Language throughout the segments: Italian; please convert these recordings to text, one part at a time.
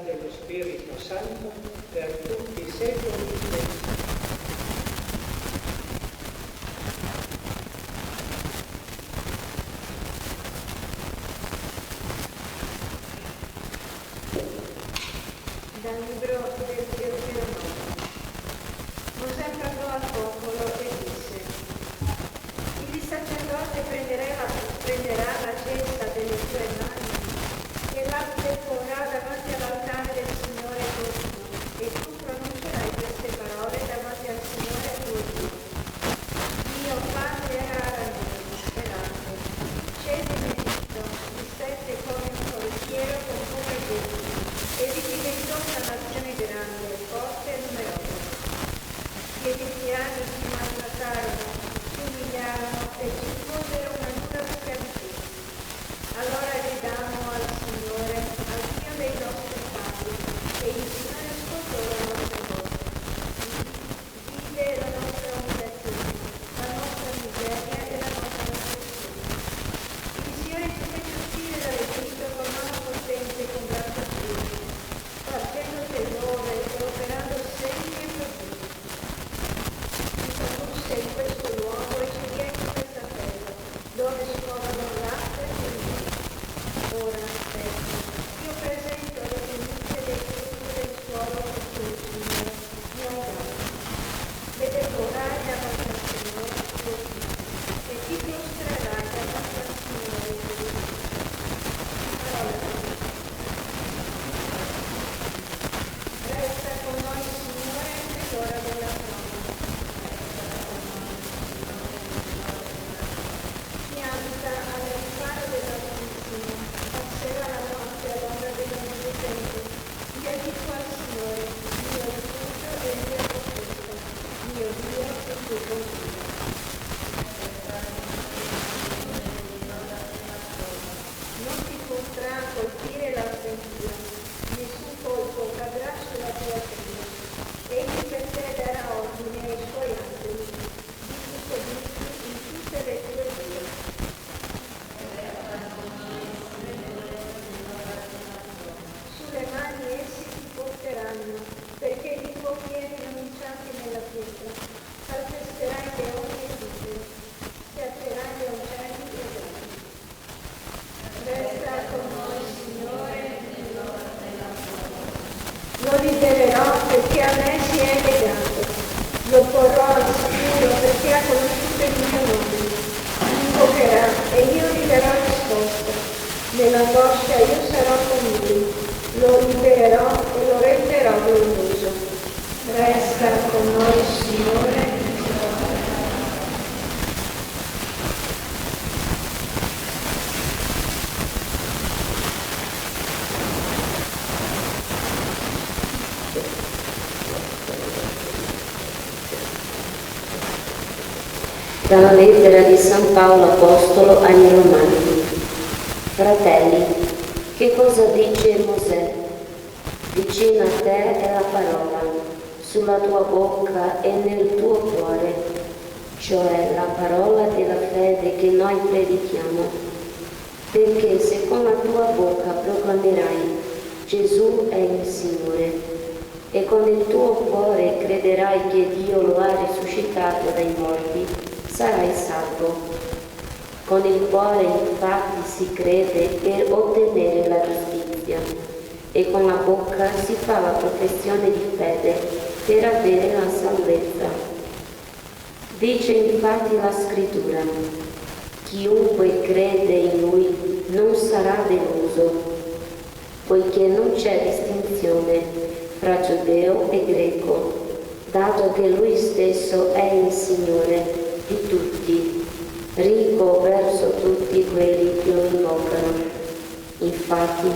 dello Spirito Santo per tutti i secoli dei secoli. Dal libro del Deuteronomio. Mosè parlò al popolo e disse: il sacerdote prenderà la cesta delle tue mani e la deporrà davanti all'altare del Signore tuo Dio, e tu pronuncerai queste parole davanti al Signore tuo Dio. Mio padre era araneo, sperante, scese in Egitto, distette come un forestiero con come Gesù, e diventò una nazione grande, forte e numerosa. Gli egiziani si maltrattarono, si umiliarono e ci imposero una dura schiavitù. Allora gridammo al Signore, al Dio dei nostri padri, e il Signore ascoltò la nostra voce. Vide la nostra umiliazione, la nostra miseria e la nostra oppressione. Il Signore ci fece uscire dall'Egitto con mano potente e con braccia firmi, facendo tesori e operando segni e prodigi. Ci condusse in questo luogo e ci diede in questa terra, dove scorrono latte e miele. Ora, ecco, io presento le primizie dei frutti del suolo che il Signore mi ha dato. Le devorai davanti al Signore tuo Dio, e ti prostrerai davanti al Signore tuo Dio. Parola di Dio. Resta con noi, Signore, nell'ora della prova. Pianta alle riparo dell'Altissimo, passerà la notte all'ombra dell'Onnipotente. Dia di tu al Signore, mio rifugio e mia fortezza, mio Dio e tuo consiglio. Non ti potrà colpire la sventura, nessun colpo cadrà sulla tua tenda. Egli per te darà ordine ai suoi angeli, di custodire in tutte le tue vie. Sulle mani essi ti porteranno, perché i tuoi piedi non inciampi nella pietra. Calpesterai leoni e vipere, schiaccerai le uccelli e draghi. Resta con noi, Signore, nell'ora della prova. Lo libererò perché a me si è legato. Lo porrò al sicuro perché ha conosciuto il mio nome. Mi invocherà e io gli darò risposta. Nell'angoscia io sarò con lui. Lo libererò e lo renderò glorioso. Resta con noi, Signore. Dalla lettera di San Paolo Apostolo agli Romani. Fratelli, che cosa dice Mosè? Vicino a te è la parola, sulla tua bocca e nel tuo cuore, cioè la parola della fede che noi predichiamo. Perché se con la tua bocca proclamerai Gesù è il Signore, e con il tuo cuore crederai che Dio lo ha risuscitato dai morti, sarai salvo. Con il cuore infatti si crede per ottenere la giustizia, e con la bocca si fa la professione di fede per avere la salvezza. Dice infatti la Scrittura: chiunque crede in Lui non sarà deluso, poiché non c'è distinzione fra giudeo e greco, dato che Lui stesso è il Signore di tutti, ricco verso tutti quelli che lo invocano. Infatti,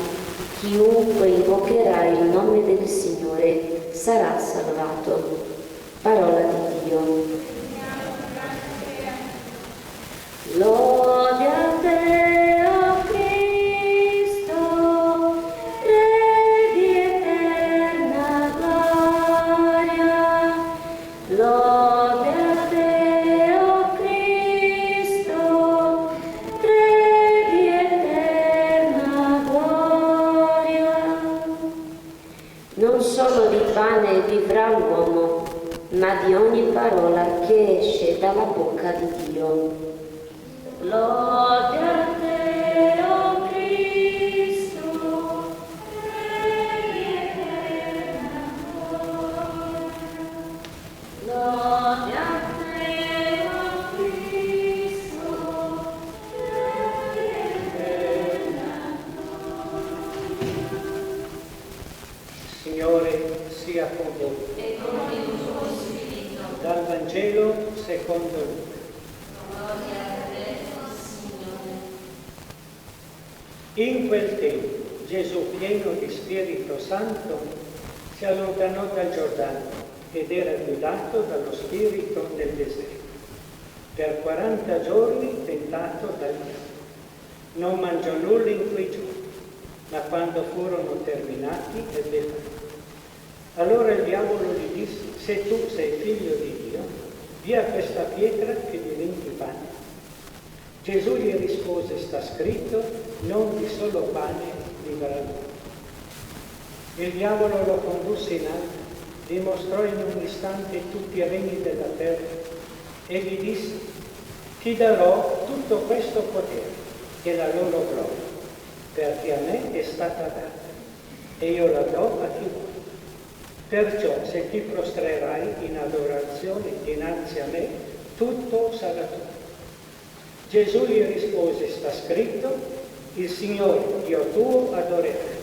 chiunque invocherà il nome del Signore sarà salvato. Parola di Dio. Lode a te, o Cristo, Re di eterna gloria. Lode a te, o Cristo, Re di eterna gloria. ma di ogni parola che esce dalla bocca di Dio. Lode a te, o Cristo, lode a te, o Cristo, Signore sia con voi. e con il tuo spirito. Dal Vangelo secondo Luca. Gloria a te, Signore. In quel tempo Gesù, pieno di Spirito Santo, si allontanò dal Giordano ed era guidato dallo Spirito nel deserto. Per 40 giorni tentato dal diavolo. Non mangiò nulla in quei giorni, ma quando furono terminati ebbe fame. Allora il diavolo gli disse: se tu sei figlio di Dio, via questa pietra che diventi pane. Gesù gli rispose: sta scritto, non di solo pane vivrà l'uomo. Il diavolo lo condusse in alto, dimostrò in un istante tutti i regni della terra e gli disse: ti darò tutto questo potere e la loro gloria, perché a me è stata data e io la do a chi vuole. Perciò se ti prostrerai in adorazione dinanzi a me, tutto sarà tuo. Gesù gli rispose: sta scritto, il Signore Dio tuo adorerai,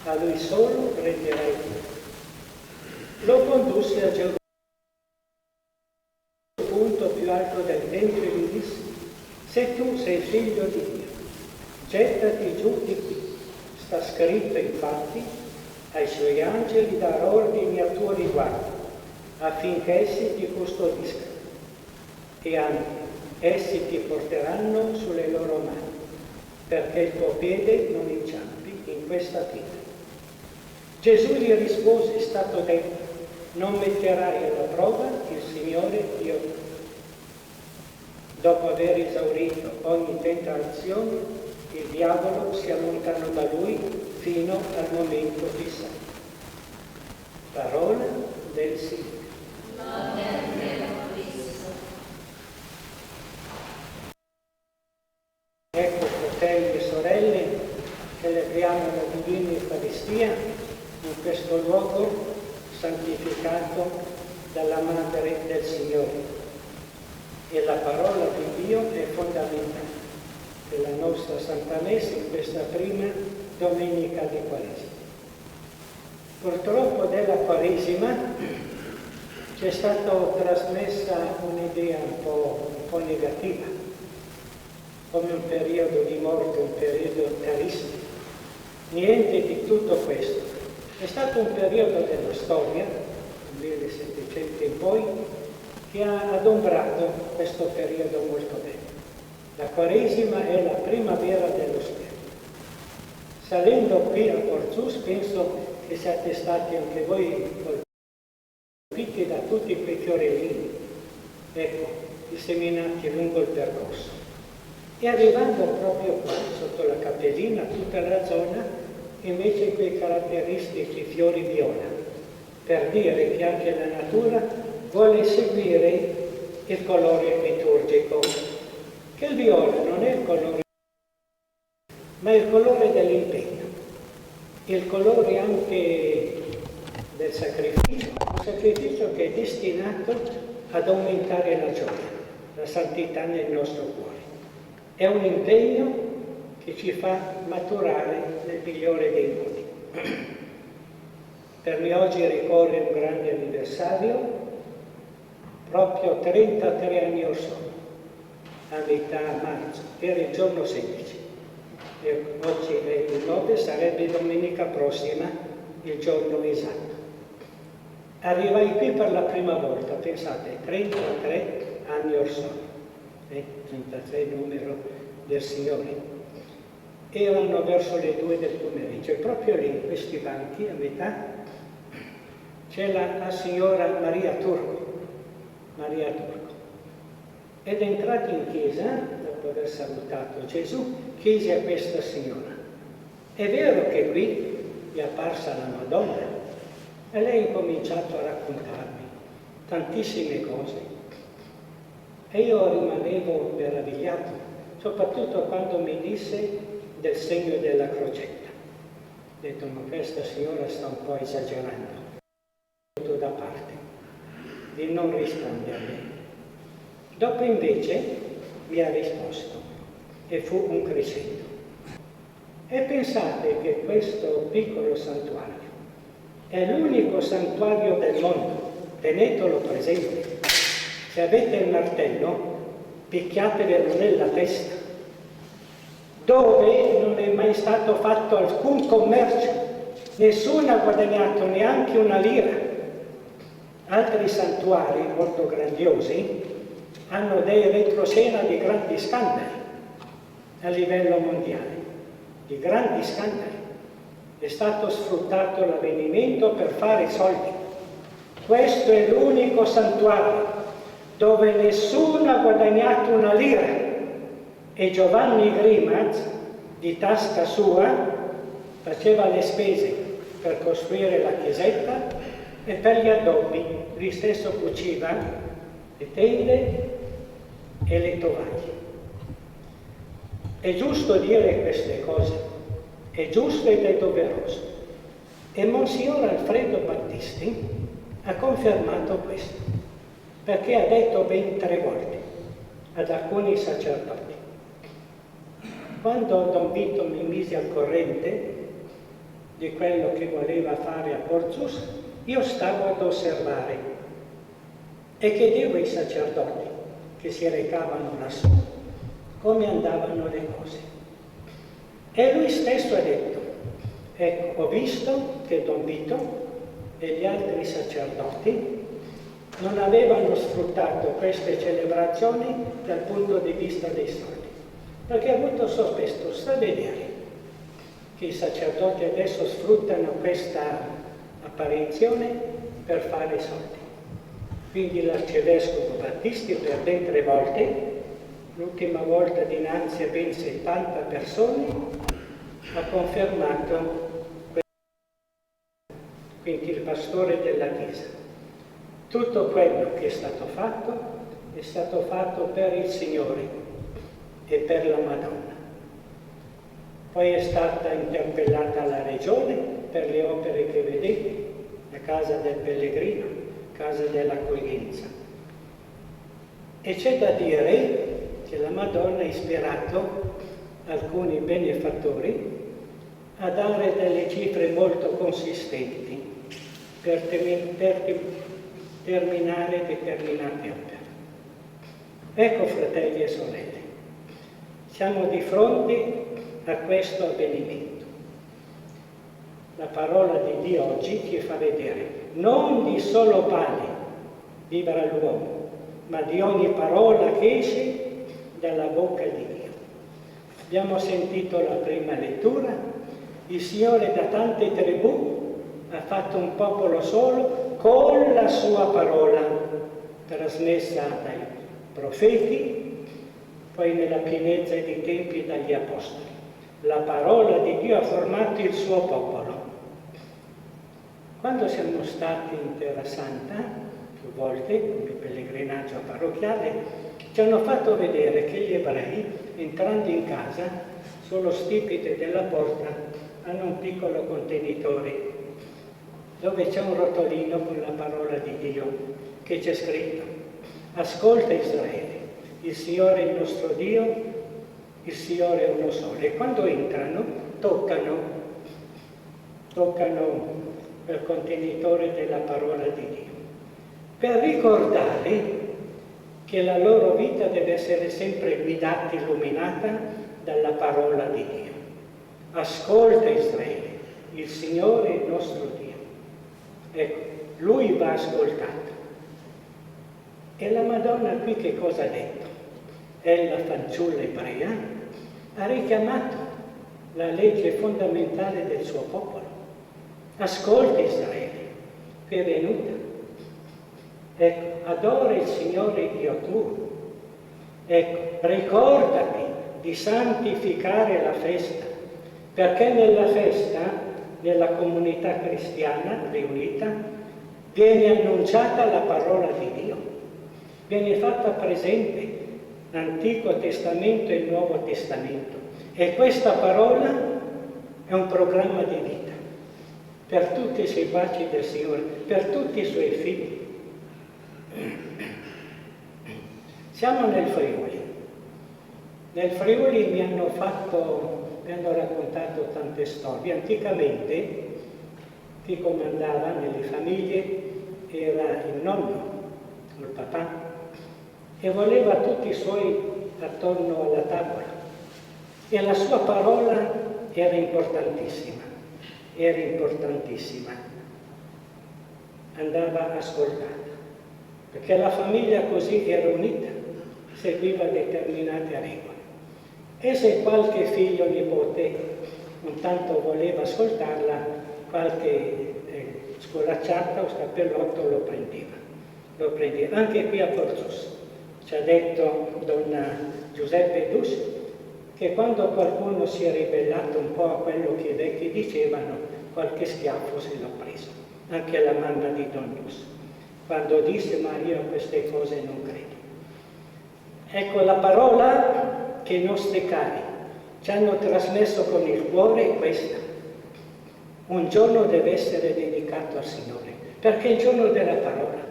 a Lui solo renderai tu. Lo condusse a Gerusalemme, al punto più alto del tempio, e gli disse: se tu sei figlio di Dio, gettati giù di qui. Sta scritto infatti, ai suoi angeli darà ordini a tuo riguardo, affinché essi ti custodiscano, e anche essi ti porteranno sulle loro mani, perché il tuo piede non inciampi in questa pietra. Gesù gli rispose: è stato detto, non metterai alla prova il Signore Dio tuo. Dopo aver esaurito ogni tentazione, il diavolo si allontanò da lui fino al momento fissato. Parola del Signore. Ecco, fratelli e sorelle, celebriamo la Divina Eucaristia in questo luogo santificato dalla Madre del Signore. E la parola di Dio è fondamentale della nostra Santa Messa in questa prima domenica di Quaresima. Purtroppo della Quaresima c'è stata trasmessa un'idea un po' negativa, come un periodo di morte, un periodo triste. Niente di tutto questo. È stato un periodo della storia, dal 1700 in poi, che ha adombrato questo periodo molto bello. La Quaresima è la primavera dello Spirito. Salendo qui a Porzus, penso che siate stati anche voi colpiti da tutti quei fiorellini, ecco, disseminati lungo il percorso. E arrivando proprio qua, sotto la cappellina, tutta la zona, invece quei caratteristici fiori viola, per dire che anche la natura vuole seguire il colore liturgico, che il viola non è il colore, ma è il colore dell'impegno, il colore anche del sacrificio, un sacrificio che è destinato ad aumentare la gioia, la santità nel nostro cuore. È un impegno che ci fa maturare nel migliore dei modi. Per me oggi ricorre un grande anniversario, proprio 33 anni or sono, a metà marzo, era il giorno 16. E oggi è il 9, sarebbe domenica prossima il giorno esatto. Arrivai qui per la prima volta, pensate, 33 anni or sono, 33 il numero del Signore. Erano verso le 2 del pomeriggio, e proprio lì, in questi banchi, a metà, c'è la signora Maria Turco, ed entrata in chiesa, dopo aver salutato Gesù, chiese a questa signora: è vero che qui è apparsa la Madonna? E lei ha incominciato a raccontarmi tantissime cose. E io rimanevo meravigliato, soprattutto quando mi disse del segno della crocetta. Ho detto, ma questa signora sta un po' esagerando. Tutto da parte, di non rispondermi. Dopo invece mi ha risposto e fu un crescendo. E pensate che questo piccolo santuario è l'unico santuario del mondo, tenetelo presente. Se avete il martello, picchiatevelo nella testa, dove non è mai stato fatto alcun commercio, nessuno ha guadagnato neanche una lira. Altri santuari molto grandiosi hanno dei retroscena di grandi scandali a livello mondiale, di grandi scandali. È stato sfruttato l'avvenimento per fare soldi. Questo è l'unico santuario dove nessuno ha guadagnato una lira e Giovanni Grimaz, di tasca sua, faceva le spese per costruire la chiesetta e per gli addobbi. Lui stesso cuciva le tende e le tovaglie. È giusto dire queste cose, è giusto ed è doveroso. E Monsignor Alfredo Battisti ha confermato questo, perché ha detto ben 3 volte ad alcuni sacerdoti. Quando Don Vito mi mise al corrente di quello che voleva fare a Porzus, io stavo ad osservare e chiedevo ai sacerdoti che si recavano lassù come andavano le cose. E lui stesso ha detto, ecco, ho visto che Don Vito e gli altri sacerdoti non avevano sfruttato queste celebrazioni dal punto di vista dei soldi, perché ha avuto sospetto, sta a vedere che i sacerdoti adesso sfruttano questa apparizione per fare soldi. Quindi l'arcivescovo Battisti per ben 3 volte, l'ultima volta dinanzi a ben 70 persone, ha confermato, quindi il pastore della Chiesa. Tutto quello che è stato fatto per il Signore e per la Madonna. Poi è stata interpellata la Regione per le opere che vedete, la Casa del Pellegrino, Casa dell'Accoglienza. E c'è da dire che la Madonna ha ispirato alcuni benefattori a dare delle cifre molto consistenti per terminare determinate opere. Ecco, fratelli e sorelle, siamo di fronte a questo avvenimento. La parola di Dio oggi ci fa vedere non di solo pane vivrà l'uomo, ma di ogni parola che esce dalla bocca di Dio. Abbiamo sentito la prima lettura, il Signore da tante tribù ha fatto un popolo solo con la sua parola, trasmessa dai profeti, poi nella pienezza dei tempi dagli apostoli. La parola di Dio ha formato il suo popolo. Quando siamo stati in Terra Santa, più volte, come pellegrinaggio parrocchiale, ci hanno fatto vedere che gli ebrei, entrando in casa, sullo stipite della porta, hanno un piccolo contenitore dove c'è un rotolino con la parola di Dio, che c'è scritto: ascolta Israele, il Signore è il nostro Dio, il Signore è uno solo. E quando entrano, toccano il contenitore della parola di Dio, per ricordare che la loro vita deve essere sempre guidata, illuminata dalla parola di Dio. Ascolta Israele, il Signore è il nostro Dio. Ecco, Lui va ascoltato. E la Madonna qui che cosa ha detto? È la fanciulla ebrea, ha richiamato la legge fondamentale del suo popolo. Ascolta Israele, che è venuta. Ecco, adora il Signore Dio tuo. Ecco, ricordati di santificare la festa, perché nella festa, nella comunità cristiana riunita, viene annunciata la parola di Dio, viene fatta presente l'Antico Testamento e il Nuovo Testamento. E questa parola è un programma di vita per tutti i seguaci del Signore, per tutti i Suoi figli. Siamo nel Friuli. Nel Friuli mi hanno raccontato tante storie. Anticamente chi comandava nelle famiglie era il nonno, il papà, e voleva tutti i suoi attorno alla tavola. E la sua parola era importantissima, andava ascoltata, perché la famiglia così era unita, seguiva determinate regole. E se qualche figlio nipote un tanto voleva ascoltarla, qualche scolacciata o scappellotto lo prendeva. Anche qui a Porzus ci ha detto donna Giuseppe Dus che quando qualcuno si è ribellato un po' a quello che i vecchi dicevano, qualche schiaffo se l'ha preso. Anche la mamma di Don Dus, quando disse: ma io a queste cose non credo. Ecco, la parola che i nostri cari ci hanno trasmesso con il cuore è questa: un giorno deve essere dedicato al Signore, perché è il giorno della parola,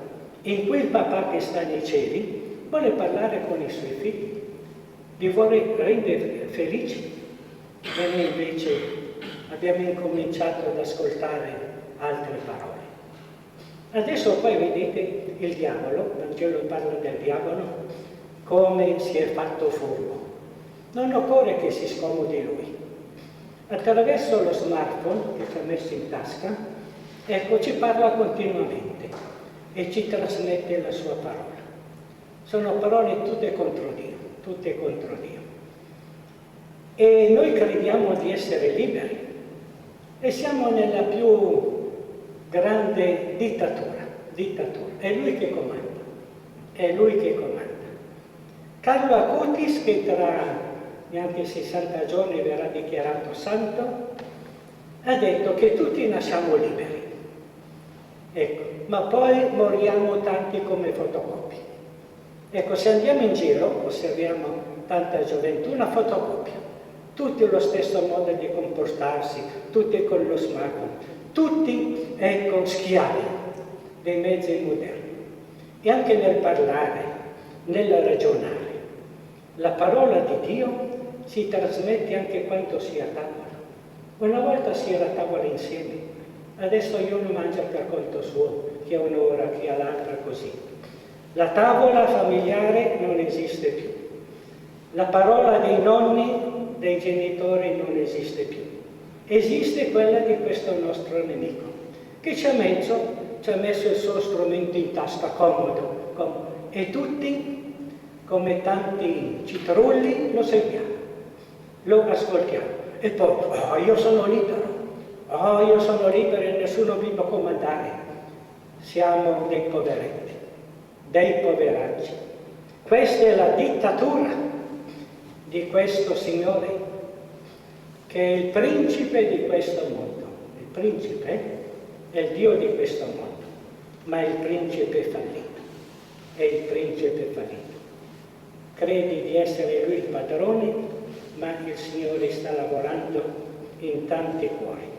in cui il papà che sta nei cieli vuole parlare con i suoi figli, li vuole rendere felici. E noi invece abbiamo incominciato ad ascoltare altre parole. Adesso poi vedete il diavolo, il Vangelo parla del diavolo, come si è fatto furbo. Non occorre che si scomodi lui. Attraverso lo smartphone che ci ha messo in tasca, ecco, ci parla continuamente e ci trasmette la sua parola. Sono parole tutte contro Dio. E noi crediamo di essere liberi e siamo nella più grande dittatura. È lui che comanda. Carlo Acutis, che tra neanche 60 giorni verrà dichiarato santo, ha detto che tutti nasciamo liberi, ecco, ma poi moriamo tanti come fotocopi. Ecco, se andiamo in giro osserviamo tanta gioventù, una fotocopia, tutti lo stesso modo di comportarsi, tutti con lo smartphone, tutti, ecco, schiavi dei mezzi moderni. E anche nel parlare, nel ragionare, la parola di Dio si trasmette anche quando si è a tavola. Una volta si era a tavola insieme, adesso ognuno mangia per conto suo, chi ha un'ora, chi ha l'altra, così. La tavola familiare non esiste più. La parola dei nonni, dei genitori non esiste più. Esiste quella di questo nostro nemico, che ci ha messo il suo strumento in tasca comodo. E tutti, come tanti citrulli, lo seguiamo, lo ascoltiamo. E poi, io sono libero e nessuno mi può comandare. Siamo dei poveretti, dei poveracci. Questa è la dittatura di questo Signore, che è il principe di questo mondo. Il principe è il Dio di questo mondo, ma è il principe fallito. Credi di essere lui il padrone, ma il Signore sta lavorando in tanti cuori.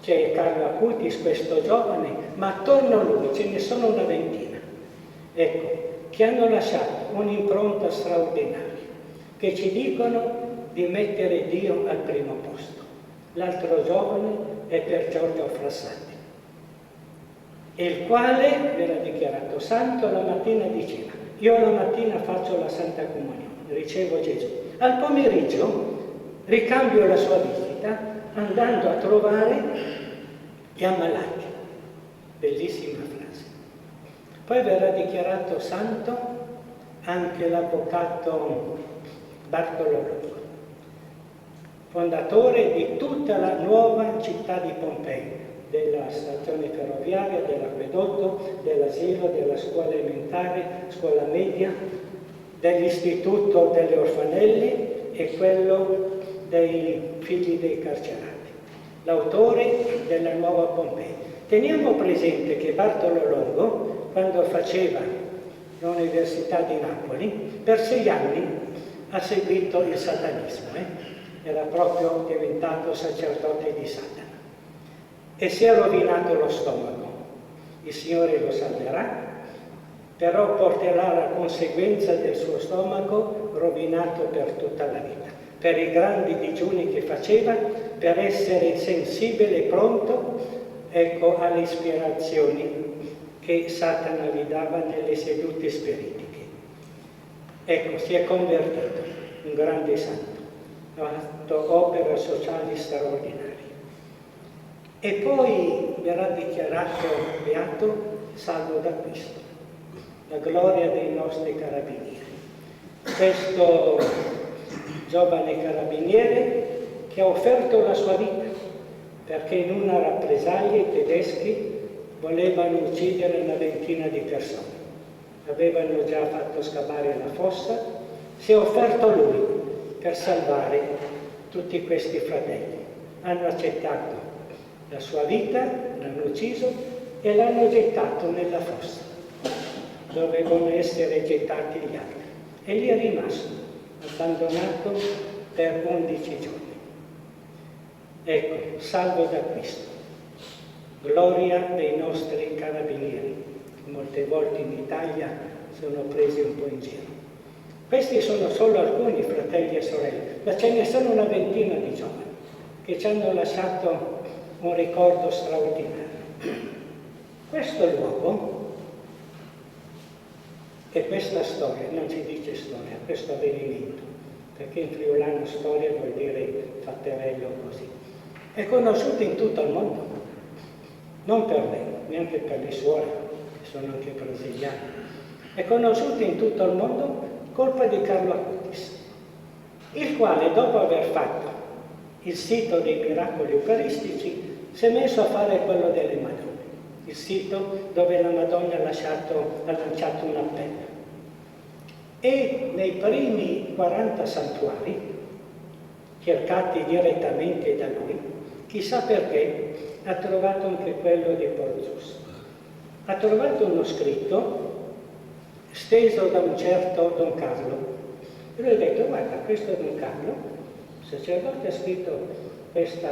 C'è Carlo Acutis, questo giovane, ma attorno a lui ce ne sono una ventina, ecco, che hanno lasciato un'impronta straordinaria, che ci dicono di mettere Dio al primo posto. L'altro giovane è per Giorgio Frassati, il quale verrà dichiarato santo la mattina diceva: io la mattina faccio la Santa Comunione, ricevo Gesù. Al pomeriggio ricambio la sua visita andando a trovare gli ammalati. Bellissima frase. Poi verrà dichiarato santo anche l'avvocato Bartolo Longo, fondatore di tutta la nuova città di Pompei, della stazione ferroviaria, dell'acquedotto, dell'asilo, della scuola elementare, scuola media, dell'istituto delle orfanelle e quello dei figli dei carcerati. L'autore della nuova Pompei. Teniamo presente che Bartolo Longo, quando faceva l'Università di Napoli, per 6 anni ha seguito il satanismo, era proprio diventato sacerdote di Satana e si è rovinato lo stomaco. Il Signore lo salverà, però porterà la conseguenza del suo stomaco rovinato per tutta la vita, per i grandi digiuni che faceva, per essere sensibile e pronto, ecco, alle ispirazioni che Satana gli dava nelle sedute spiritiche. Ecco, si è convertito, un grande santo, ha fatto opere sociali straordinarie. E poi verrà dichiarato beato Salvo d'Acquisto, la gloria dei nostri carabinieri. Questo giovane carabiniere che ha offerto la sua vita perché in una rappresaglia i tedeschi volevano uccidere una ventina di persone. Avevano già fatto scavare la fossa, si è offerto lui per salvare tutti questi fratelli. Hanno accettato la sua vita, l'hanno ucciso e l'hanno gettato nella fossa. Dovevano essere gettati gli altri. E lì è rimasto, abbandonato per 11 giorni. Ecco, Salvo d'Acquisto, gloria dei nostri carabinieri. Molte volte in Italia sono presi un po' in giro. Questi sono solo alcuni fratelli e sorelle, ma ce ne sono una ventina di giovani che ci hanno lasciato un ricordo straordinario. Questo luogo e questa storia, non si dice storia, questo avvenimento, perché in friulano storia vuol dire fatterello così, è conosciuto in tutto il mondo, non per me, neanche per le suore, che sono anche brasiliane, è conosciuto in tutto il mondo colpa di Carlo Acutis, il quale dopo aver fatto il sito dei miracoli eucaristici si è messo a fare quello delle Madonne, il sito dove la Madonna ha lanciato un appello. E nei primi 40 santuari, cercati direttamente da lui, chissà perché, ha trovato anche quello di Porzus. Ha trovato uno scritto steso da un certo Don Carlo. E lui ha detto, guarda, questo è Don Carlo, il sacerdote ha scritto questo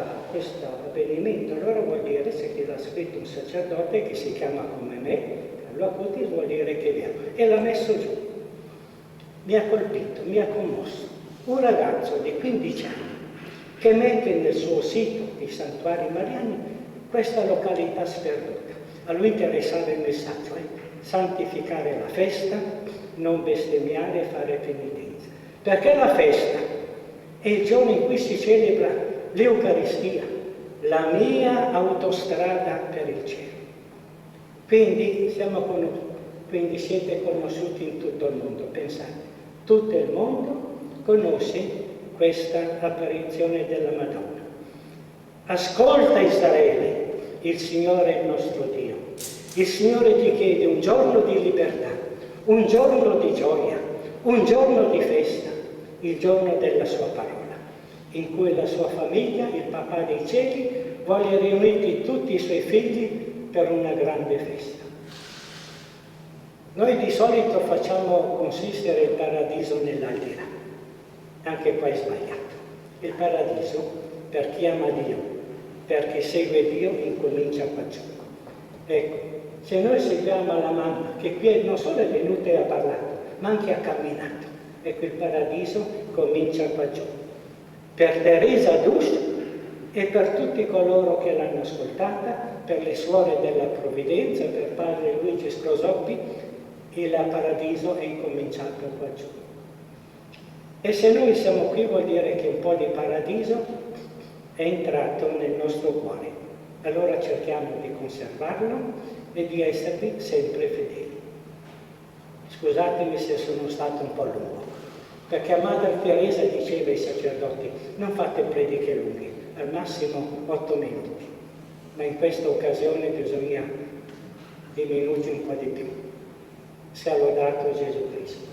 avvenimento, allora vuol dire, se l'ha scritto un sacerdote che si chiama come me, Carlo Acutis, vuol dire che è vero. E l'ha messo giù. Mi ha colpito, mi ha commosso. Un ragazzo di 15 anni che mette nel suo sito di santuari mariani questa località sperduta. A lui interessava il messaggio, santificare la festa, non bestemmiare e fare penitenza. Perché la festa è il giorno in cui si celebra l'Eucaristia, la mia autostrada per il cielo. Quindi siete conosciuti in tutto il mondo, pensate. Tutto il mondo conosce questa apparizione della Madonna. Ascolta Israele, il Signore è il nostro Dio. Il Signore ti chiede un giorno di libertà, un giorno di gioia, un giorno di festa, il giorno della sua parola, in cui la sua famiglia, il Papà dei cieli, vuole riunire tutti i suoi figli per una grande festa. Noi di solito facciamo consistere il paradiso nell'aldilà, anche qua è sbagliato. Il paradiso, per chi ama Dio, per chi segue Dio, incomincia qua giù. Ecco, se noi seguiamo la mamma, che qui non solo è venuta e ha parlato, ma anche ha camminato, ecco il paradiso comincia qua giù. Per Teresa Dus e per tutti coloro che l'hanno ascoltata, per le suore della Provvidenza, per padre Luigi Scrosoppi, il paradiso è incominciato qua giù. E se noi siamo qui vuol dire che un po' di paradiso è entrato nel nostro cuore. Allora cerchiamo di conservarlo e di esservi sempre fedeli. Scusatemi se sono stato un po' lungo, perché Madre Teresa diceva ai sacerdoti, non fate prediche lunghe, al massimo 8 minuti, ma in questa occasione bisogna diminuire un po' di più. Sia lodato Gesù Cristo.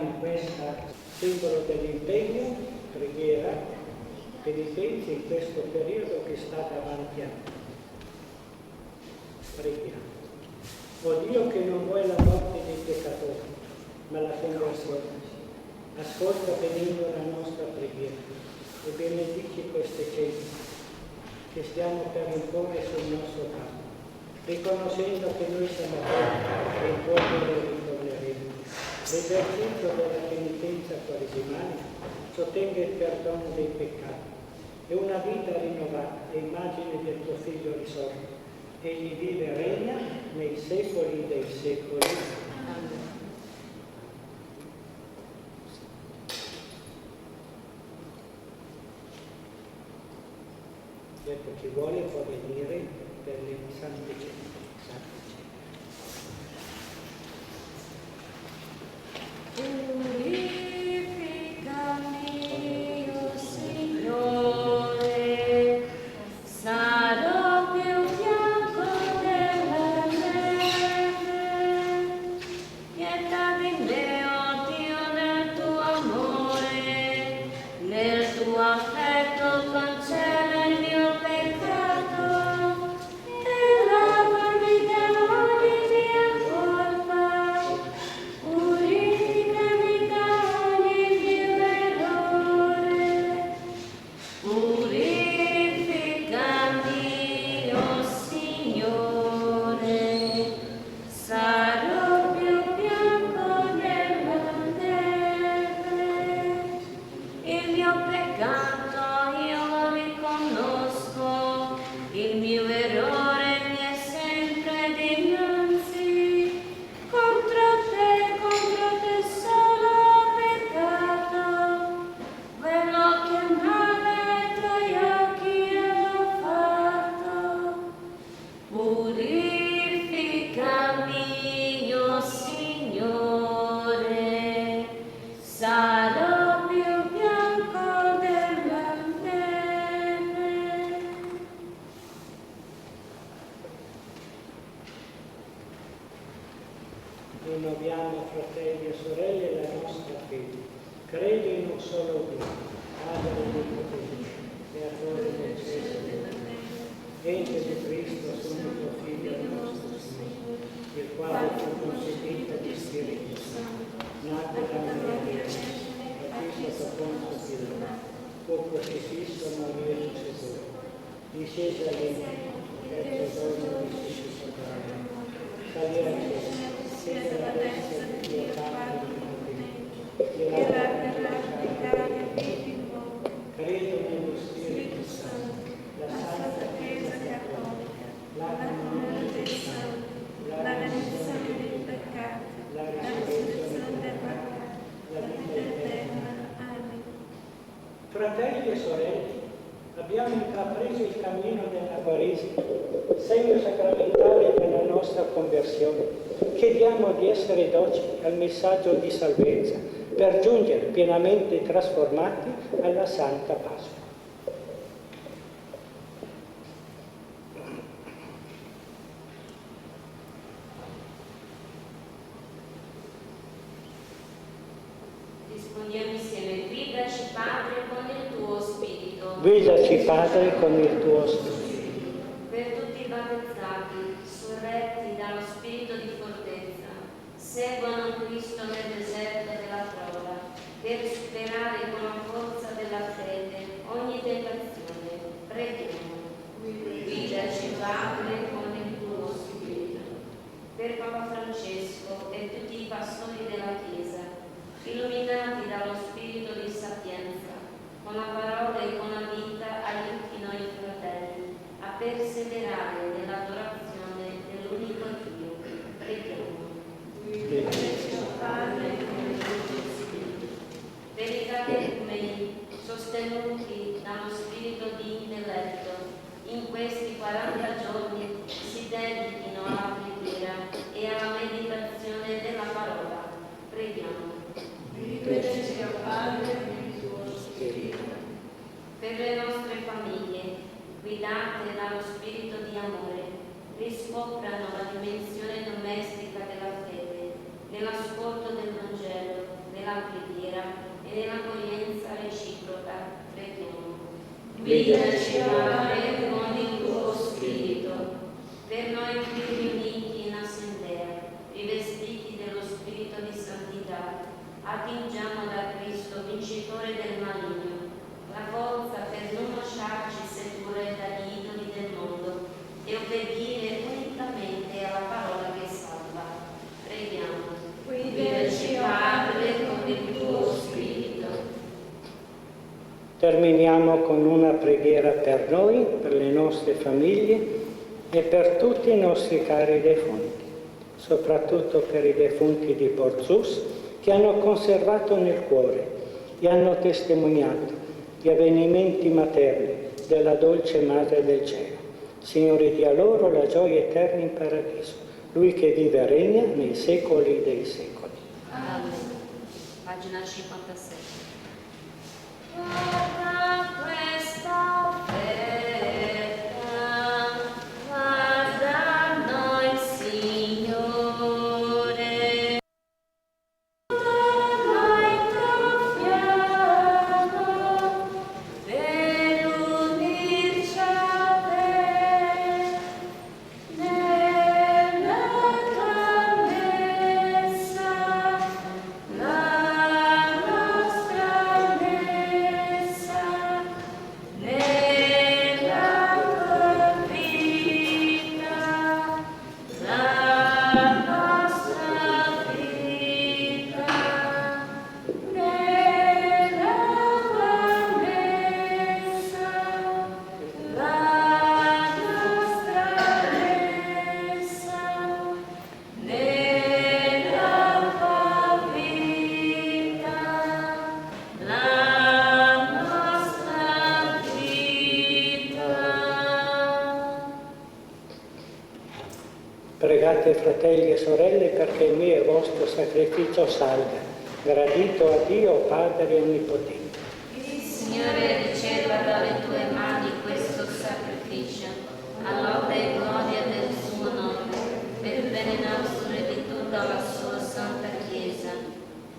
in questo simbolo dell'impegno, preghiera, penitenza in questo periodo che sta davanti a noi. Preghiamo. O Dio che non vuoi la morte dei peccatori, ma la conversione, ascolta benigno la nostra preghiera e benedici queste cene che stiamo per imporre sul nostro capo, riconoscendo che noi siamo pronti e in polvere ritorneremo. L'esercizio della penitenza quaresimale sottenga il perdono dei peccati e una vita rinnovata, immagine del tuo Figlio risorto. Egli vive e regna nei secoli dei secoli. Amen. Ecco, chi vuole può venire per le sante cene. Purificami, o Signore, sarò più bianco della neve. Pietà di me, oh Dio, nel tuo amore, nel tuo affetto cancella il mio peccato e lavami da ogni mia colpa. Purificami da ogni mio errore. Purificami, oh Signore, sarò più bianco della neve. Il mio peccato io lo riconosco, il mio errore mi è sempre dinanzi. Contro te solo ho peccato, quello che male ai tuoi occhi ho fatto. Purificami, oh Signore, sarò più bianco della neve. Rinnoviamo, fratelli e sorelle, la nostra fede. Credo in un solo Dio, Padre onnipotente, creatore del cielo e della terra, ente di Cristo, suo unico Figlio nostro Signore, il quale fu concepito di Spirito Santo, nato da Maria, battisto da Ponzio Pilato, fu crocifisso, morì e risuscitò, discese all'inferno, terzo giorno risuscitò dalla morte, salì al cielo, siede alla destra di Dio Padre onnipotente, credo nello Spirito Santo, la Santa Chiesa Cattolica, la comunione dei santi, la remissione dei peccati, la risurrezione del corpo, la vita eterna. Amen. Fratelli e sorelle, abbiamo intrapreso il cammino della Quaresima, segno sacramentale della nostra conversione. Chiediamo di essere docili al messaggio di salvezza per giungere pienamente trasformati alla Santa Pasqua. Rispondiamo insieme: guidaci, Padre, con il tuo Spirito. Guidaci, Padre, con il tuo Spirito. Per tutti i battezzati, sorretti dallo Spirito di fortezza, seguano Cristo nel deserto della prova, per superare con la forza della fede ogni tentazione. Preghiamo. Guidaci, Padre, con il tuo Spirito. Per Papa Francesco e tutti i pastori della Chiesa, illuminati dallo Spirito di sapienza, con la parola e con la vita, aiuti noi fratelli a perseverare nell'adorazione dell'unico Dio. Preghiamo. Padre, per i catecumeni sostenuti dallo spirito di intelletto, in questi 40 giorni si dedichino alla preghiera e alla meditazione della parola. Preghiamo. Padre, nel tuo spirito. Per le nostre famiglie, guidate dallo spirito di amore, riscoprano la dimensione domestica della fede, nell'ascolto del Vangelo, nella preghiera e nell'accoglienza reciproca. Preghiamo. Guidaci, Padre, con il tuo Spirito. Per noi qui riuniti in assemblea, rivestiti dello Spirito di santità, attingiamo da Cristo, vincitore del maligno, la forza per non lasciarci sedurre dagli idoli del mondo e obbedire unicamente alla parola che salva. Preghiamo. Guidaci, Padre, con il tuo Spirito. Terminiamo con una preghiera per noi, per le nostre famiglie e per tutti i nostri cari defunti, soprattutto per i defunti di Porzus che hanno conservato nel cuore e hanno testimoniato gli avvenimenti materni della dolce Madre del Cielo. Signore, dia loro la gioia eterna in paradiso, Lui che vive e regna nei secoli dei secoli. Amen. Pagina 57. Guarda questa offerta, guarda noi, Signore. Noi confiamo per unirci a te nella tua messa, la nostra messa, nella tua vita, la nostra vita, nella tua messa, la nostra messa, nella tua vita, la nostra vita. Pregate, fratelli e sorelle, perché il mio e vostro sacrificio salga, gradito a Dio Padre Onnipotente. Il Signore riceva dalle tue mani questo sacrificio, a lode e gloria del suo nome, per il bene nostro e di tutta la sua santa Chiesa.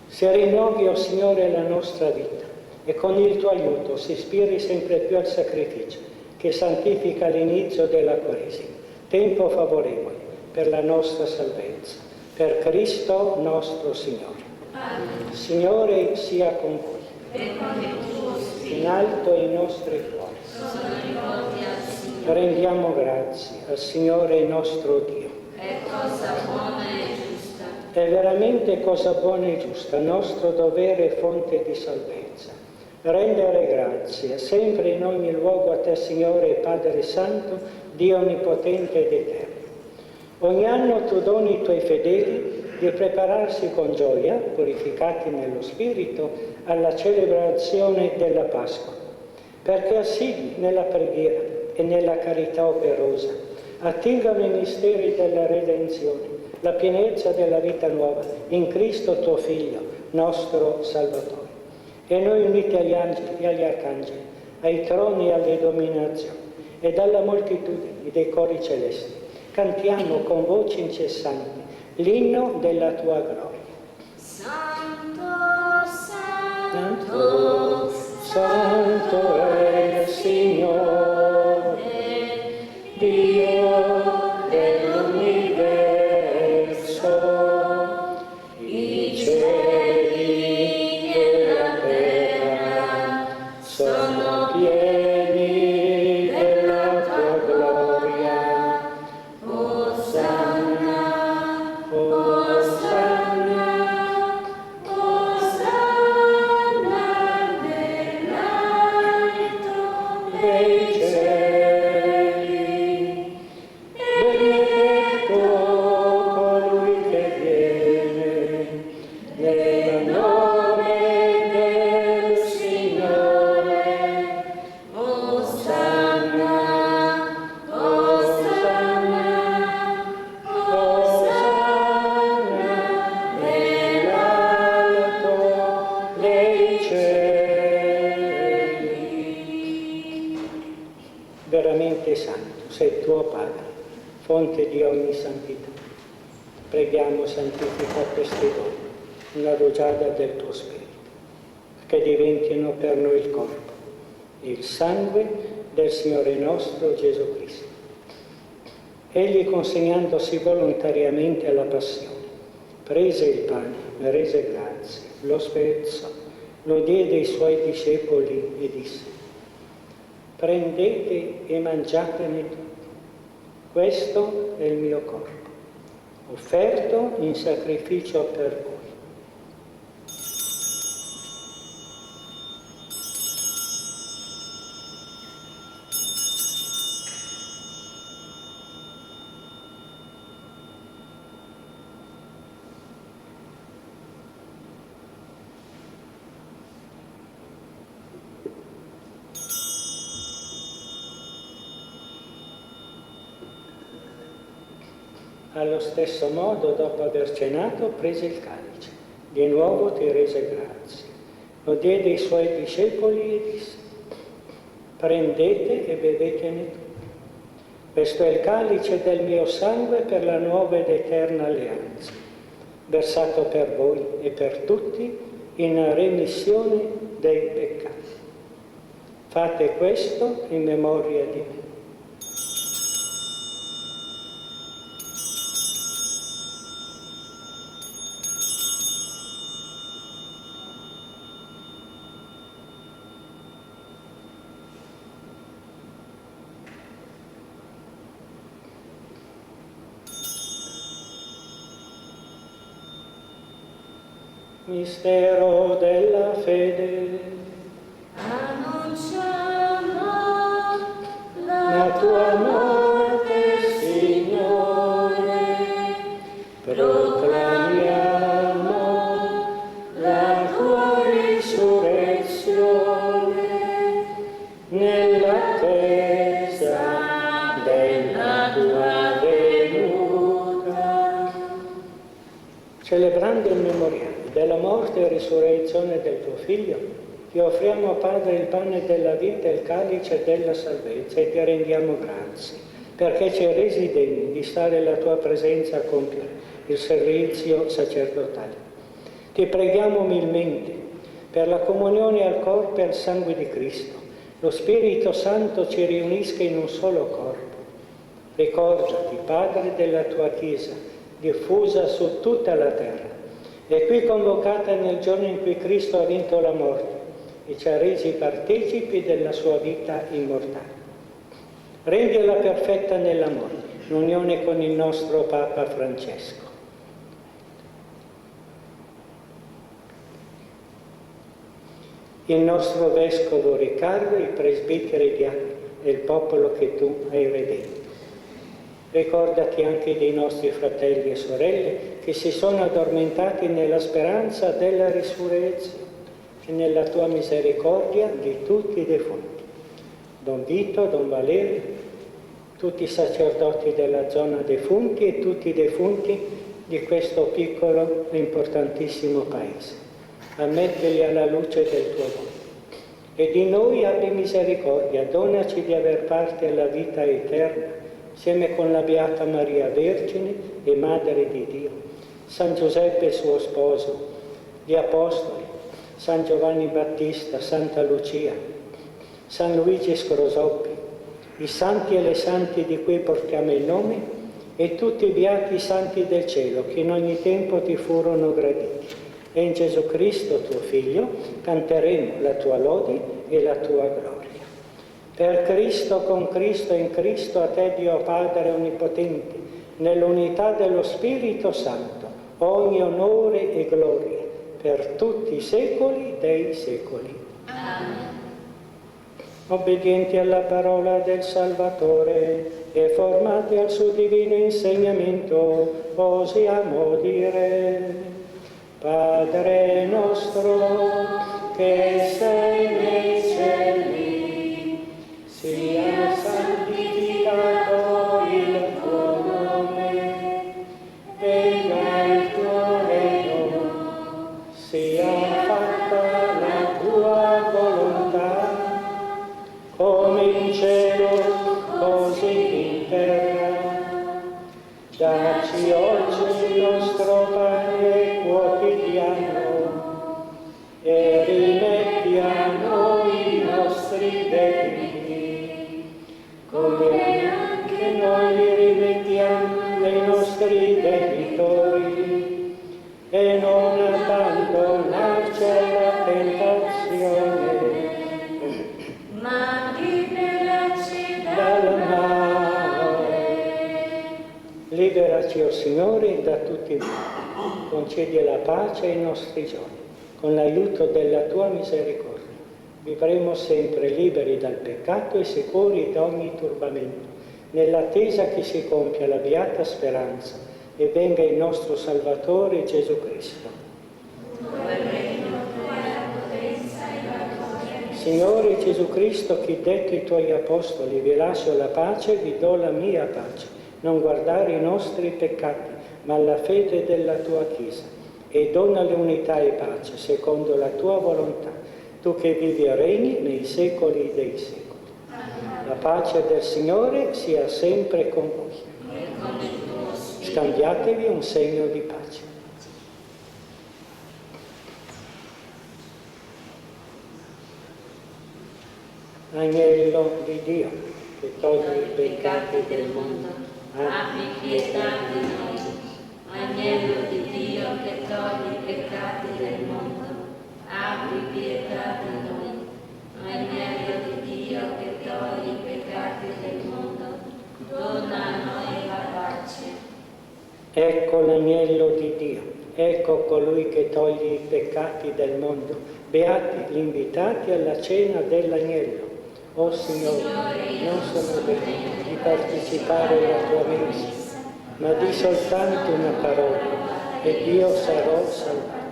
Si rinnovi, o Signore, la nostra vita e con il tuo aiuto si ispiri sempre più al sacrificio che santifica l'inizio della Quaresima, tempo favorevole per la nostra salvezza. Per Cristo nostro Signore. Amen. Signore sia con voi. E con il tuo Spirito In alto i nostri cuori. sono rivolti al Signore. Rendiamo grazie al Signore nostro Dio. È cosa buona e giusta. È veramente cosa buona e giusta, nostro dovere e fonte di salvezza. Rendere grazie sempre in ogni luogo a te, Signore Padre Santo, Dio onnipotente ed eterno. Ogni anno tu doni ai tuoi fedeli di prepararsi con gioia, purificati nello Spirito, alla celebrazione della Pasqua, perché assidui nella preghiera e nella carità operosa attingano i misteri della redenzione, la pienezza della vita nuova in Cristo tuo Figlio, nostro Salvatore. E noi uniti agli angeli e agli arcangeli, ai troni e alle dominazioni e dalla moltitudine dei cori celesti, cantiamo con voci incessanti l'inno della tua gloria. Santo, Santo, Santo è il Signore, Dio dell'universo, i cieli e la terra sono pieni della tua gloria. Osanna, Osanna, Osanna nell'alto dei cieli. Benedetto colui che viene nel nome del Signore. Osanna, Osanna, Osanna nell'alto dei cieli. Veramente santo sei tuo Padre, fonte di ogni santità. Preghiamo, santifica questi doni, una rugiada del tuo Spirito, che diventino per noi il corpo, il sangue del Signore nostro Gesù Cristo. Egli, consegnandosi volontariamente alla passione, prese il pane, rese grazie, lo spezzò, lo diede ai suoi discepoli e disse: prendete e mangiatene tutti, questo è il mio corpo, offerto in sacrificio per voi. Allo stesso modo, dopo aver cenato, prese il calice. Di nuovo ti rese grazie. Lo diede ai suoi discepoli e disse: prendete e bevetene tutti. Questo è il calice del mio sangue per la nuova ed eterna alleanza, versato per voi e per tutti in remissione dei peccati. Fate questo in memoria di me. Mistero della fede. Annunciamo La tua morte, Signore, proclamiamo la tua risurrezione nell'attesa della tua venuta. Celebrando il memoriale della morte e risurrezione del tuo Figlio, ti offriamo, Padre, il pane della vita e il calice della salvezza e ti rendiamo grazie, perché ci hai resi degni di stare alla tua presenza a compiere il servizio sacerdotale. Ti preghiamo umilmente per la comunione al corpo e al sangue di Cristo. Lo Spirito Santo ci riunisca in un solo corpo. Ricordati, Padre, della tua Chiesa, diffusa su tutta la terra, e qui convocata nel giorno in cui Cristo ha vinto la morte e ci ha resi partecipi della sua vita immortale. Rendila perfetta nell'amore, in unione con il nostro Papa Francesco. Il nostro Vescovo Riccardo, i presbiteri e diaconi e il popolo che tu hai redento. Ricordati anche dei nostri fratelli e sorelle che si sono addormentati nella speranza della risurrezione e nella tua misericordia di tutti i defunti. Don Vito, Don Valerio, tutti i sacerdoti della zona defunti e tutti i defunti di questo piccolo e importantissimo paese. Ammettili alla luce del tuo volto. E di noi abbi misericordia, donaci di aver parte alla vita eterna, insieme con la Beata Maria Vergine e Madre di Dio, San Giuseppe suo sposo, gli Apostoli, San Giovanni Battista, Santa Lucia, San Luigi Scrosoppi, i santi e le santi di cui portiamo il nome e tutti i beati santi del cielo che in ogni tempo ti furono graditi. E in Gesù Cristo, tuo Figlio, canteremo la tua lode e la tua gloria. Per Cristo, con Cristo e in Cristo, a te Dio Padre Onnipotente, nell'unità dello Spirito Santo, ogni onore e gloria, per tutti i secoli dei secoli. Amen. Obbedienti alla parola del Salvatore e formati al suo divino insegnamento, osiamo dire: Padre nostro, che sei nei cieli, sia santificato il tuo nome, venga il tuo regno, sia fatta la tua volontà, come in cielo, così in terra. Dacci oggi il nostro pane quotidiano tentazione, ma liberaci dal dal male. Liberaci, o Signore, da tutti i mali. Concedi la pace ai nostri giorni. Con l'aiuto della tua misericordia vivremo sempre liberi dal peccato e sicuri da ogni turbamento, nell'attesa che si compia la beata speranza e venga il nostro Salvatore Gesù Cristo. Signore Gesù Cristo, che detto ai tuoi apostoli, vi lascio la pace, vi do la mia pace. Non guardare i nostri peccati, ma la fede della tua Chiesa, e donale unità e pace secondo la tua volontà, tu che vivi e regni nei secoli dei secoli. La pace del Signore sia sempre con voi. Scambiatevi un segno di pace. Agnello di Dio, che toglie i peccati del mondo, abbi pietà di noi. Agnello di Dio che toglie i peccati del mondo, abbi pietà di noi. Agnello di Dio che toglie i peccati del mondo, dona a noi la pace. Ecco l'agnello di Dio, ecco colui che toglie i peccati del mondo. Beati gli invitati alla cena dell'agnello. O Signore, non sono degno di partecipare alla tua mensa, ma di soltanto una parola, ed io sarò salvato.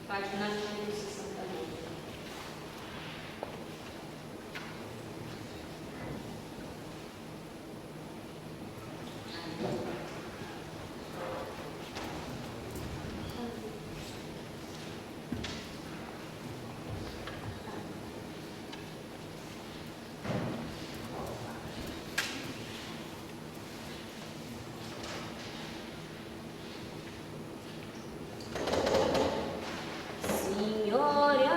Pagina 169. Signore,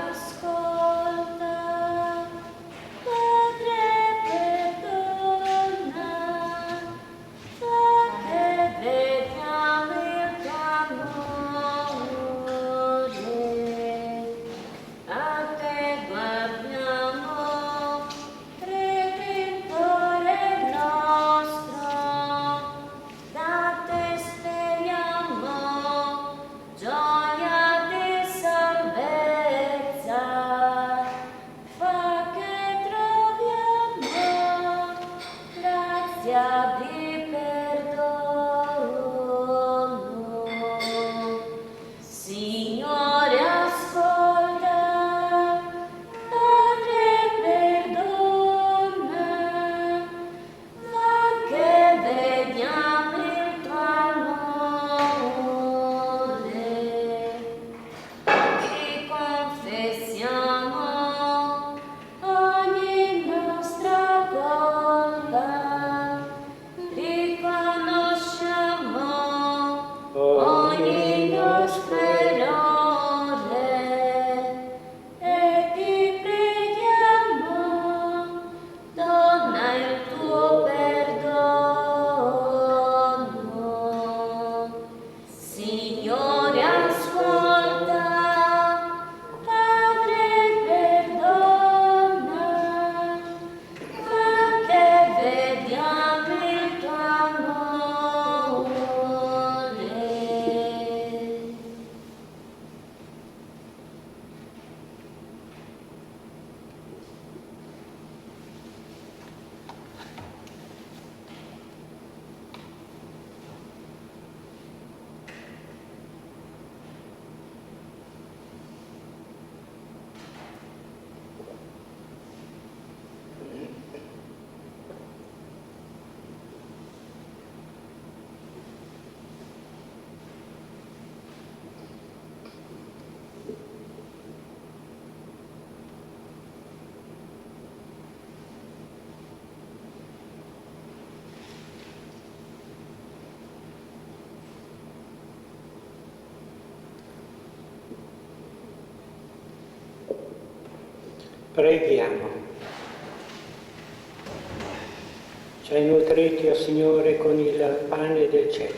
Preghiamo. Ci hai nutriti, o Signore, con il pane del cielo,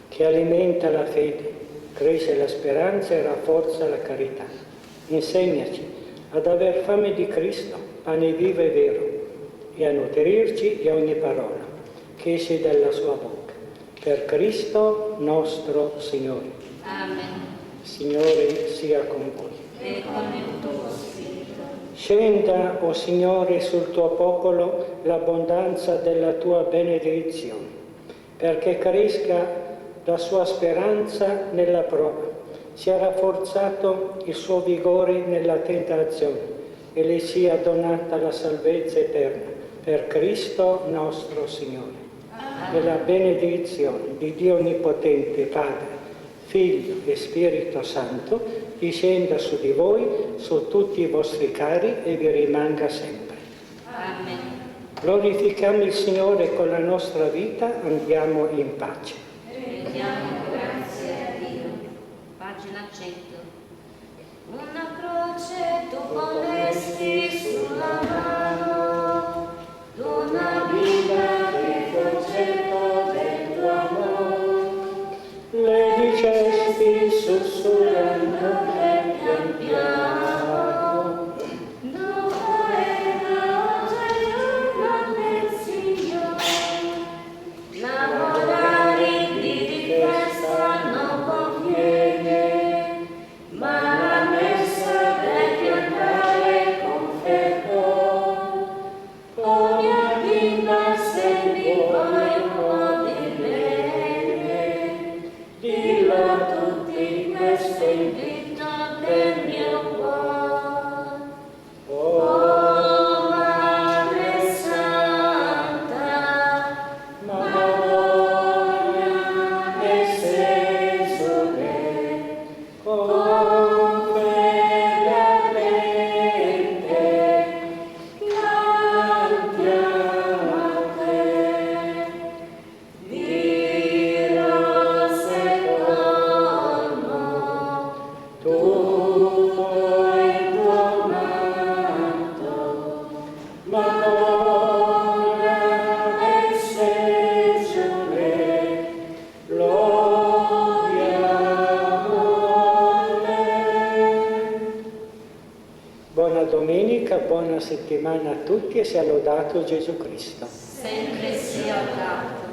che alimenta la fede, cresce la speranza e rafforza la carità. Insegnaci ad aver fame di Cristo, pane vivo e vero, e a nutrirci di ogni parola che esce dalla sua bocca. Per Cristo nostro Signore. Amen. Signore sia con voi. E con il tuo spirito. Scenda, o Signore, sul tuo popolo l'abbondanza della tua benedizione, perché cresca la sua speranza nella prova, sia rafforzato il suo vigore nella tentazione e le sia donata la salvezza eterna. Per Cristo nostro Signore. E la benedizione di Dio Onnipotente, Padre, Figlio e Spirito Santo, discenda su di voi, su tutti i vostri cari e vi rimanga sempre. Amen. Glorifichiamo il Signore con la nostra vita, andiamo in pace. Rendiamo grazie a Dio. Pagina 100. Una croce tu ponesti sulla mano, d'una vita che concetto del tuo amor. Le dicesti sussurrando Pian piano, dopo la giorno del Signore, lavorare di festa non conviene, ma la messa devi andare con fervore. Ogni bimba se mi vuoi un po' di bene, dillo a tutti questo invito del mio cuore. Oh Madre Santa, Madonna Esesole, con fede ardente cantiamo a te. Dirò secondo tutto il tuo manto, Madonna Esesole, lodiamo te. Buona domenica, buona settimana a tutti e sia lodato Gesù Cristo. Sempre sia lodato.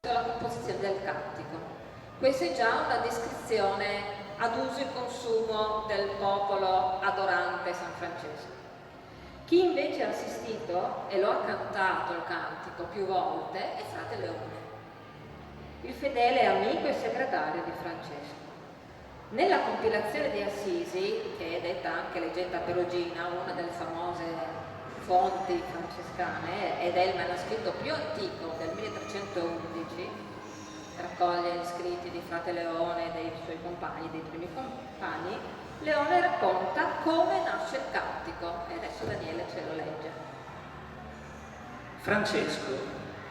La composizione del cantico. Questa è già una descrizione ad uso e consumo del popolo adorante San Francesco. Chi invece ha assistito e lo ha cantato il cantico più volte è frate Leone, il fedele amico e segretario di Francesco. Nella compilazione di Assisi, che è detta anche leggenda perugina, una delle famose fonti francescane, ed è il manoscritto più antico del 1311, raccoglie gli scritti di frate Leone e dei suoi compagni, dei primi compagni. Leone racconta come nasce il cantico e adesso Daniele ce lo legge. Francesco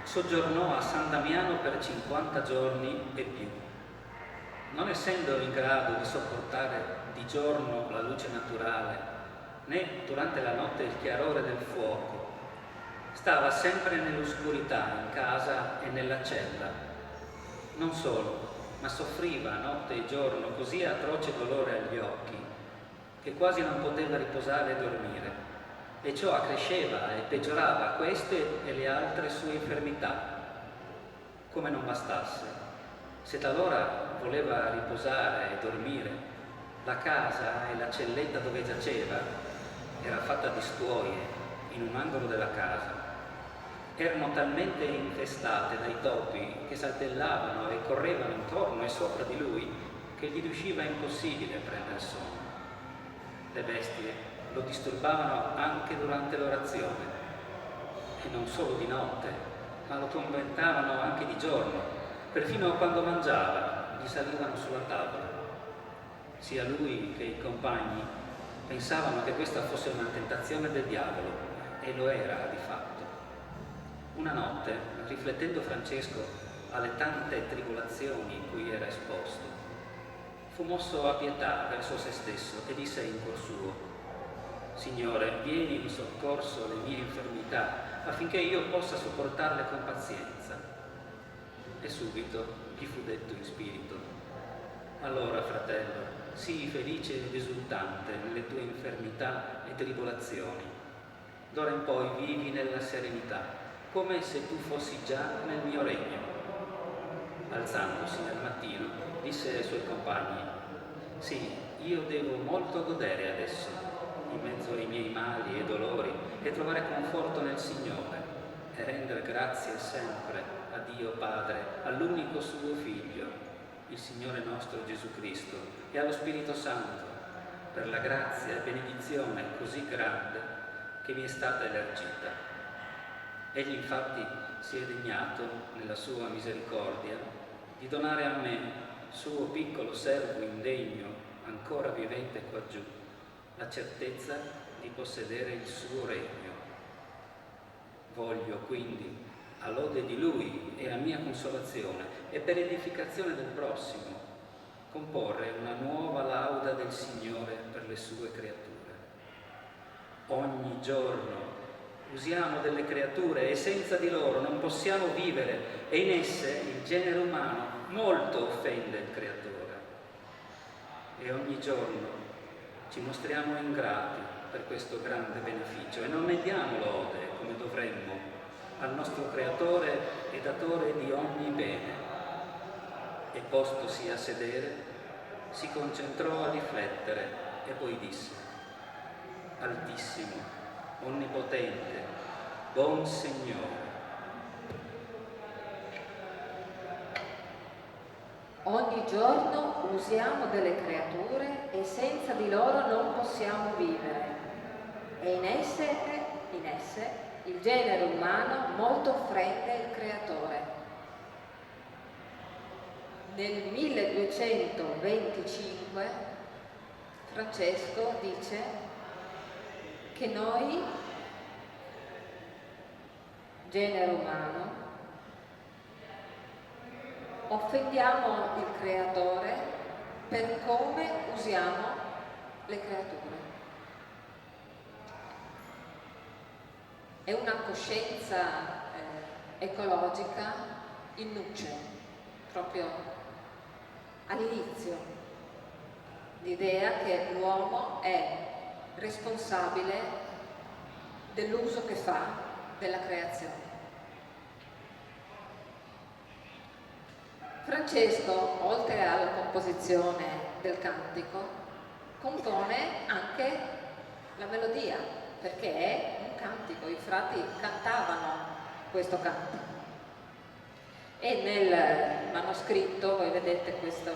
soggiornò a San Damiano per 50 giorni e più. Non essendo in grado di sopportare di giorno la luce naturale, né durante la notte il chiarore del fuoco, stava sempre nell'oscurità in casa e nella cella. Non solo, ma soffriva notte e giorno così atroce dolore agli occhi che quasi non poteva riposare e dormire, e ciò accresceva e peggiorava queste e le altre sue infermità. Come non bastasse, se talora voleva riposare e dormire, La casa e la celletta dove giaceva era fatta di stuoie in un angolo della casa. Erano talmente infestate dai topi che saltellavano e correvano intorno e sopra di lui che gli riusciva impossibile prendere sonno. Le bestie lo disturbavano anche durante l'orazione, e non solo di notte, ma lo tormentavano anche di giorno, perfino quando mangiava gli salivano sulla tavola. Sia lui che i compagni pensavano che questa fosse una tentazione del diavolo, e lo era di fatto. Una notte, riflettendo Francesco alle tante tribolazioni in cui era esposto, fu mosso a pietà verso se stesso e disse in cuor suo: Signore, vieni in soccorso alle mie infermità, affinché io possa sopportarle con pazienza. E subito gli fu detto in spirito: allora, fratello, sii felice ed esultante nelle tue infermità e tribolazioni. D'ora in poi vivi nella serenità, come se tu fossi già nel mio regno. Alzandosi al mattino, disse ai suoi compagni: sì, io devo molto godere adesso, in mezzo ai miei mali e dolori, e trovare conforto nel Signore, e rendere grazie sempre a Dio Padre, all'unico suo Figlio, il Signore nostro Gesù Cristo, e allo Spirito Santo, per la grazia e benedizione così grande che mi è stata elargita. Egli infatti si è degnato, nella sua misericordia, di donare a me, suo piccolo servo indegno, ancora vivente quaggiù, la certezza di possedere il suo regno. Voglio quindi, a lode di Lui e a mia consolazione, e per edificazione del prossimo, comporre una nuova lauda del Signore per le sue creature. Ogni giorno usiamo delle creature e senza di loro non possiamo vivere, e in esse il genere umano molto offende il Creatore. E ogni giorno ci mostriamo ingrati per questo grande beneficio e non ne diamo lode come dovremmo al nostro Creatore e Datore di ogni bene. E postosi a sedere, si concentrò a riflettere e poi disse: Altissimo, onnipotente, buon Signore, ogni giorno usiamo delle creature e senza di loro non possiamo vivere, e in esse il genere umano molto offende il Creatore. Nel 1225 Francesco dice che noi, genere umano, offendiamo il Creatore per come usiamo le creature. È una coscienza ecologica in nuce, proprio all'inizio, l'idea che l'uomo è responsabile dell'uso che fa della creazione. Francesco, oltre alla composizione del cantico, compone anche la melodia, perché è un cantico, i frati cantavano questo cantico. E nel manoscritto, voi vedete questo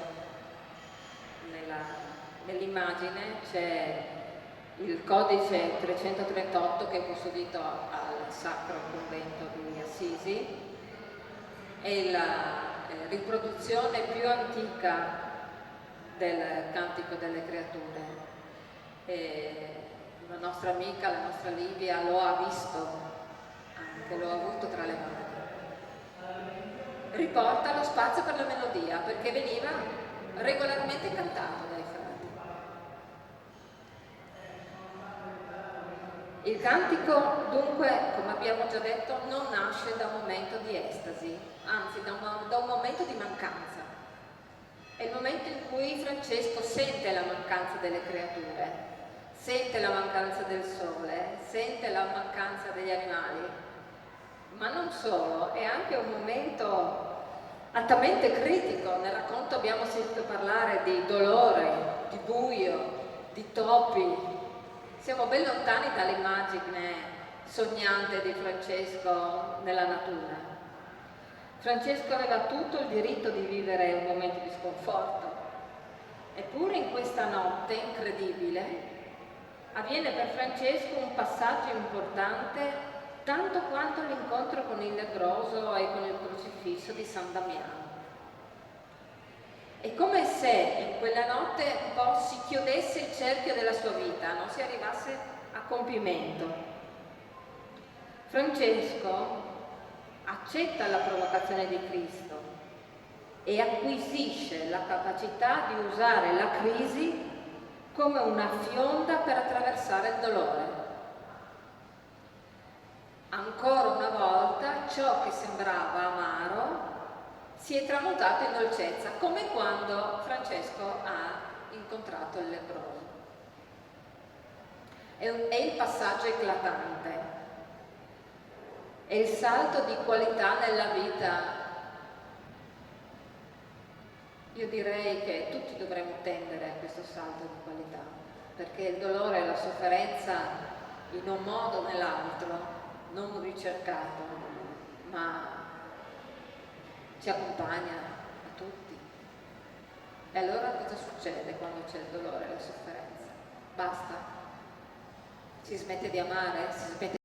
nell'immagine, c'è il codice 338 che è custodito al Sacro Convento di Assisi, è la riproduzione più antica del Cantico delle Creature. E la nostra amica, la nostra Livia, lo ha visto anche, lo ha avuto tra le mani. Riporta lo spazio per la melodia perché veniva regolarmente cantato dai frati. Il cantico, dunque, come abbiamo già detto, non nasce da un momento di estasi, anzi da un momento di mancanza. È il momento in cui Francesco sente la mancanza delle creature, sente la mancanza del sole, sente la mancanza degli animali, ma non solo, è anche un momento altamente critico. Nel racconto abbiamo sentito parlare di dolore, di buio, di topi. Siamo ben lontani dall'immagine sognante di Francesco nella natura. Francesco aveva tutto il diritto di vivere un momento di sconforto. Eppure in questa notte incredibile avviene per Francesco un passaggio importante tanto quanto l'incontro con il lebbroso e con il crocifisso di San Damiano. È come se in quella notte un po' si chiudesse il cerchio della sua vita, non si arrivasse a compimento. Francesco accetta la provocazione di Cristo e acquisisce la capacità di usare la crisi come una fionda per attraversare il dolore. Ancora una volta ciò che sembrava amaro si è tramutato in dolcezza, come quando Francesco ha incontrato il lebbroso. È il passaggio eclatante, è il salto di qualità nella vita. Io direi che tutti dovremmo tendere a questo salto di qualità, perché il dolore e la sofferenza, in un modo o nell'altro, non ricercato, ma ci accompagna a tutti. E allora cosa succede quando c'è il dolore e la sofferenza? Basta? Si smette di amare? Si smette